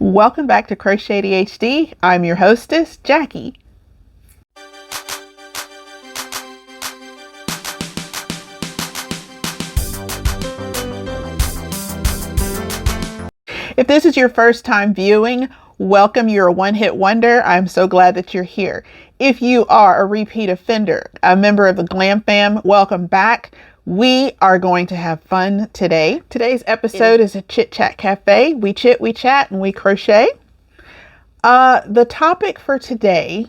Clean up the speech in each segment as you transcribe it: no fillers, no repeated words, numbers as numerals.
Welcome back to croch80hd. I'm your hostess, Jackie. If this is your first time viewing, welcome. You're a one-hit wonder. I'm so glad that you're here. If you are a repeat offender, a member of the GlamFam, welcome back. We are going to have fun today. Today's episode is a Chit-Chat Cafe. We chit, we chat, and we crochet. The topic for today,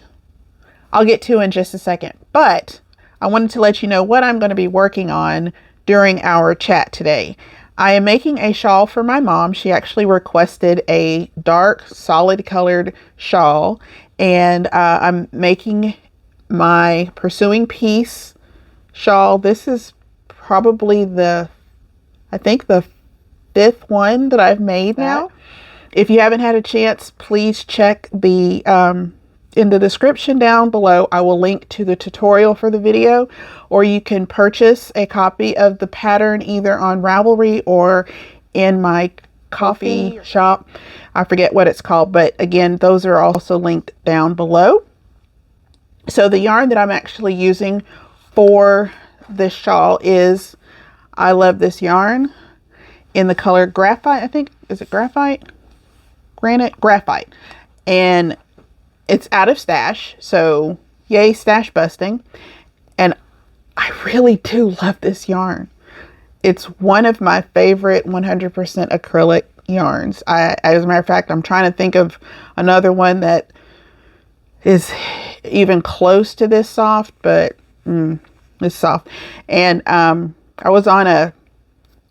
I'll get to in just a second, but I wanted to let you know what I'm going to be working on during our chat today. I am making a shawl for my mom. She actually requested a dark, solid colored shawl, and I'm making my Pursuing Peace shawl. This is probably I think the fifth one that I've made now. If you haven't had a chance, please check the in the description down below. I will link to the tutorial for the video, or you can purchase a copy of the pattern either on Ravelry or in my coffee shop. I forget what it's called, but again, those are also linked down below. So the yarn that I'm actually using for this shawl is, I love this yarn in the color graphite. I think, is it graphite? Graphite. And it's out of stash, so yay stash busting. And I really do love this yarn. It's one of my favorite 100% acrylic yarns. As a matter of fact, I'm trying to think of another one that is even close to this soft, but it's soft. And I was on a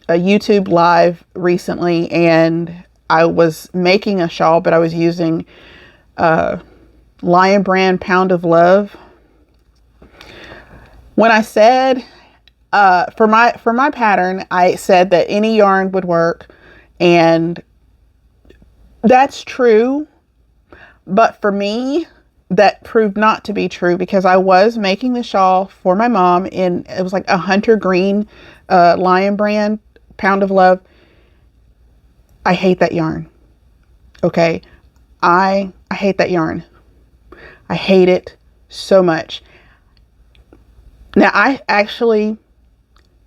YouTube live recently, and I was making a shawl, but I was using Lion Brand Pound of Love. When I said for my pattern, I said that any yarn would work, and that's true. But for me, that proved not to be true, because I was making the shawl for my mom in, it was like a hunter green Lion Brand Pound of Love. I hate that yarn. Okay, I hate that yarn. I hate it so much. Now, I actually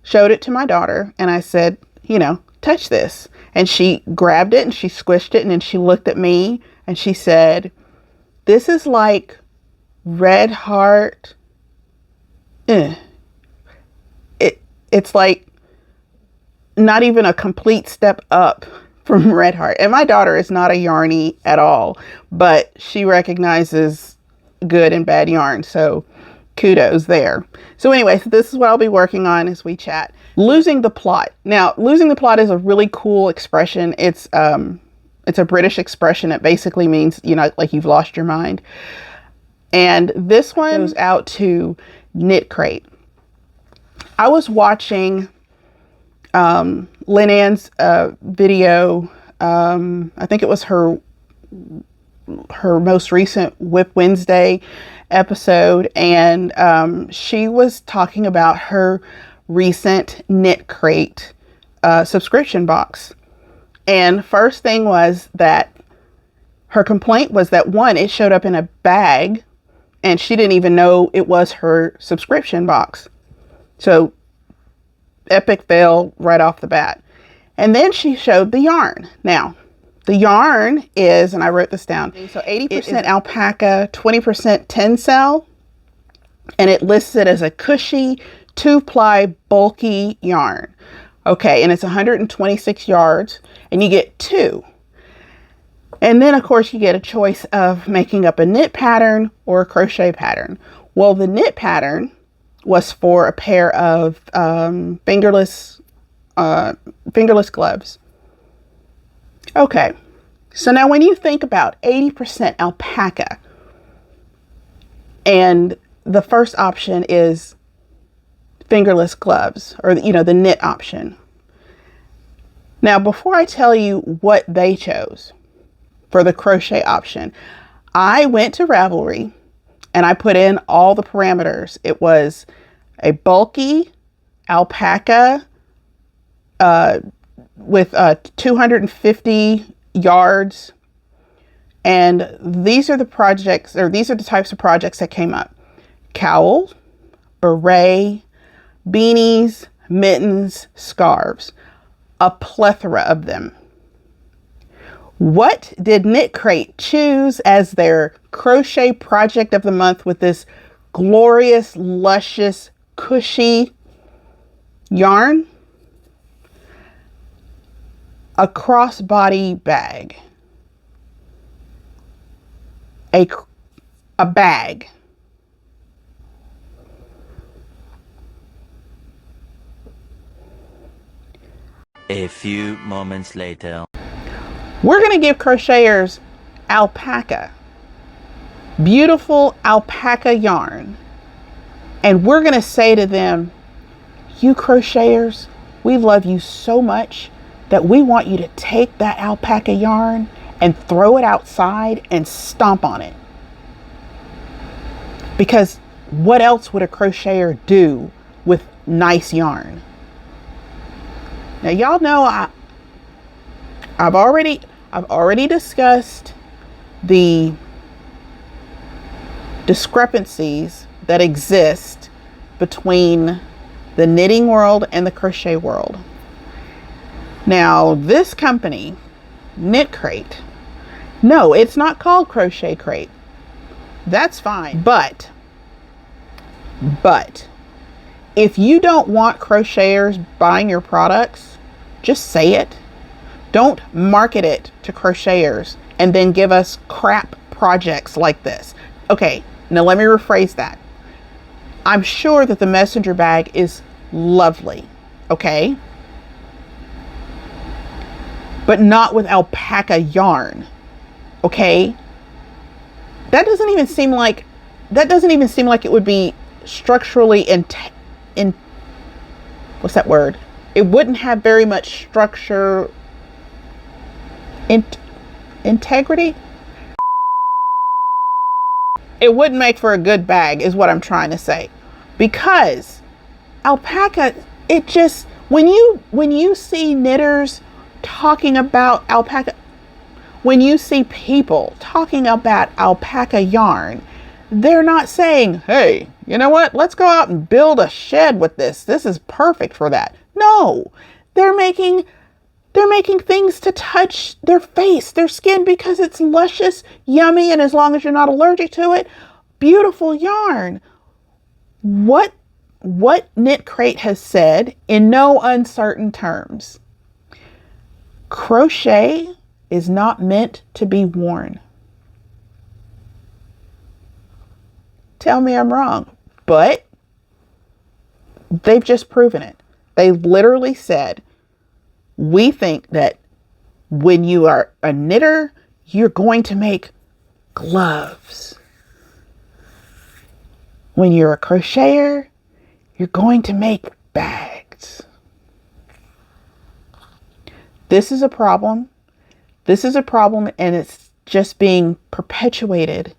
showed it to my daughter, and I said, you know, touch this. And she grabbed it and she squished it, and then she looked at me and she said, this is like Red Heart. It's like not even a complete step up from Red Heart. And my daughter is not a yarny at all, but she recognizes good and bad yarn. So kudos there. So anyway, this is what I'll be working on as we chat. Losing the plot. Now, losing the plot is a really cool expression. It's a British expression. It basically means, you know, like you've lost your mind. And this one goes out to Knit Crate. I was watching Lynn Ann's video. I think it was her most recent Whip Wednesday episode, and she was talking about her recent Knit Crate subscription box. And first thing was that her complaint was that, one, it showed up in a bag and she didn't even know it was her subscription box. So epic fail right off the bat. And then she showed the yarn. Now, the yarn is, and I wrote this down, so 80% alpaca, 20% tencel, and it lists it as a cushy 2-ply bulky yarn. Okay, and it's 126 yards, and you get 2. And then, of course, you get a choice of making up a knit pattern or a crochet pattern. Well, the knit pattern was for a pair of fingerless gloves. Okay, so now when you think about 80% alpaca, and the first option is fingerless gloves, or, you know, the knit option. Now, before I tell you what they chose for the crochet option, I went to Ravelry and I put in all the parameters. It was a bulky alpaca with 250 yards And these are the projects, or these are the types of projects that came up. Cowl, beret, beanies, mittens, scarves, a plethora of them. What did Knit Crate choose as their crochet project of the month with this glorious, luscious, cushy yarn? A crossbody bag. A bag. A few moments later. We're going to give crocheters alpaca. Beautiful alpaca yarn. And we're going to say to them, you crocheters, we love you so much that we want you to take that alpaca yarn and throw it outside and stomp on it. Because what else would a crocheter do with nice yarn? Now, y'all know I've already discussed the discrepancies that exist between the knitting world and the crochet world. Now, this company, Knit Crate, no, it's not called Crochet Crate. That's fine. But if you don't want crocheters buying your products, just say it. Don't market it to crocheters and then give us crap projects like this. Okay, now let me rephrase that. I'm sure that the messenger bag is lovely, okay? But not with alpaca yarn, okay? That doesn't even seem like it would be structurally what's that word? It wouldn't have very much structure, integrity. It wouldn't make for a good bag is what I'm trying to say. Because alpaca, it just, when you see knitters talking about alpaca, when you see people talking about alpaca yarn, they're not saying, hey, you know what? Let's go out and build a shed with this. This is perfect for that. No, they're making things to touch their face, their skin, because it's luscious, yummy, and as long as you're not allergic to it, beautiful yarn. What Knit Crate has said in no uncertain terms: crochet is not meant to be worn. Tell me I'm wrong, but they've just proven it. They literally said, we think that when you are a knitter, you're going to make gloves. When you're a crocheter, you're going to make bags. This is a problem. This is a problem, and it's just being perpetuated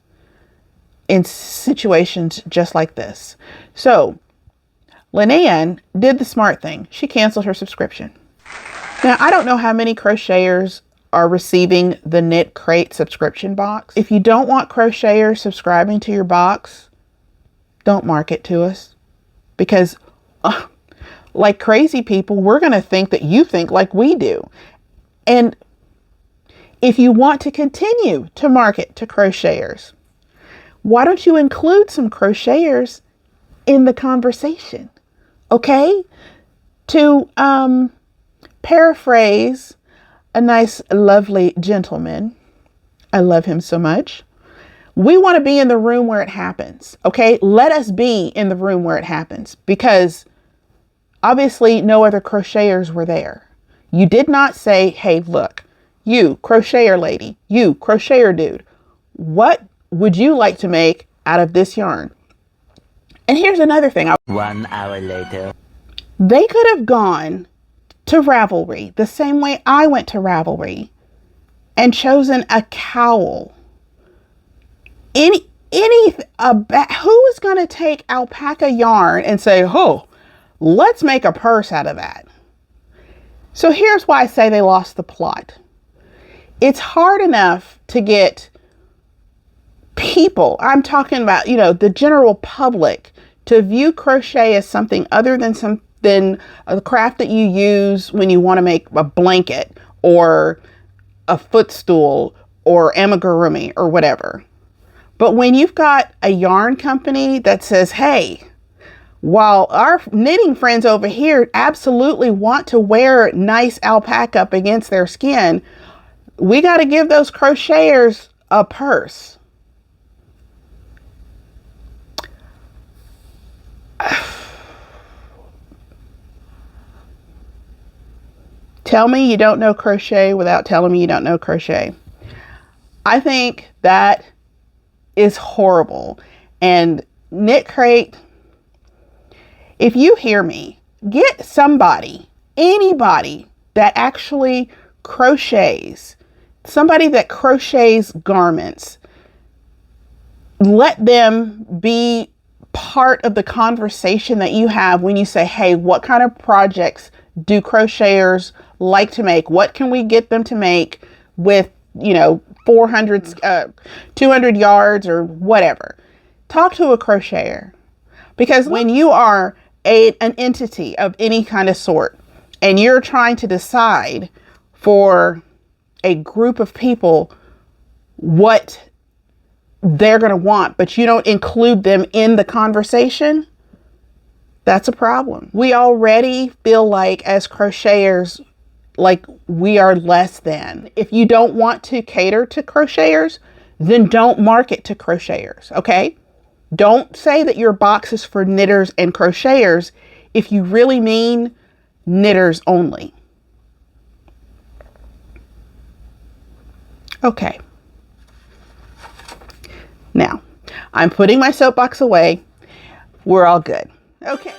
in situations just like this. So, Linnea did the smart thing. She canceled her subscription. Now, I don't know how many crocheters are receiving the Knit Crate subscription box. If you don't want crocheters subscribing to your box, don't market to us. Because like crazy people, we're going to think that you think like we do. And if you want to continue to market to crocheters, why don't you include some crocheters in the conversation? Okay? To paraphrase a nice, lovely gentleman, I love him so much. We want to be in the room where it happens. Okay? Let us be in the room where it happens, because obviously no other crocheters were there. You did not say, hey, look, you crocheter lady, you crocheter dude, what would you like to make out of this yarn? And here's another thing. 1 hour later. They could have gone to Ravelry the same way I went to Ravelry and chosen a cowl. Who is going to take alpaca yarn and say, oh, let's make a purse out of that? So here's why I say they lost the plot. It's hard enough to get people, I'm talking about, you know, the general public, to view crochet as something other than a craft that you use when you want to make a blanket or a footstool or amigurumi or whatever. But when you've got a yarn company that says, hey, while our knitting friends over here absolutely want to wear nice alpaca up against their skin, we got to give those crocheters a purse. Tell me you don't know crochet without telling me you don't know crochet. I think that is horrible. And Knit Crate, if you hear me, get somebody, anybody that actually crochets, somebody that crochets garments. Let them be part of the conversation that you have when you say, hey, what kind of projects do crocheters like to make? What can we get them to make with, you know, 200 yards or whatever? Talk to a crocheter, because when you are an entity of any kind of sort and you're trying to decide for a group of people what they're going to want, but you don't include them in the conversation, that's a problem. We already feel like, as crocheters, like we are less than. If you don't want to cater to crocheters, then don't market to crocheters, okay? Don't say that your box is for knitters and crocheters if you really mean knitters only. Okay. Now, I'm putting my soapbox away. We're all good. Okay.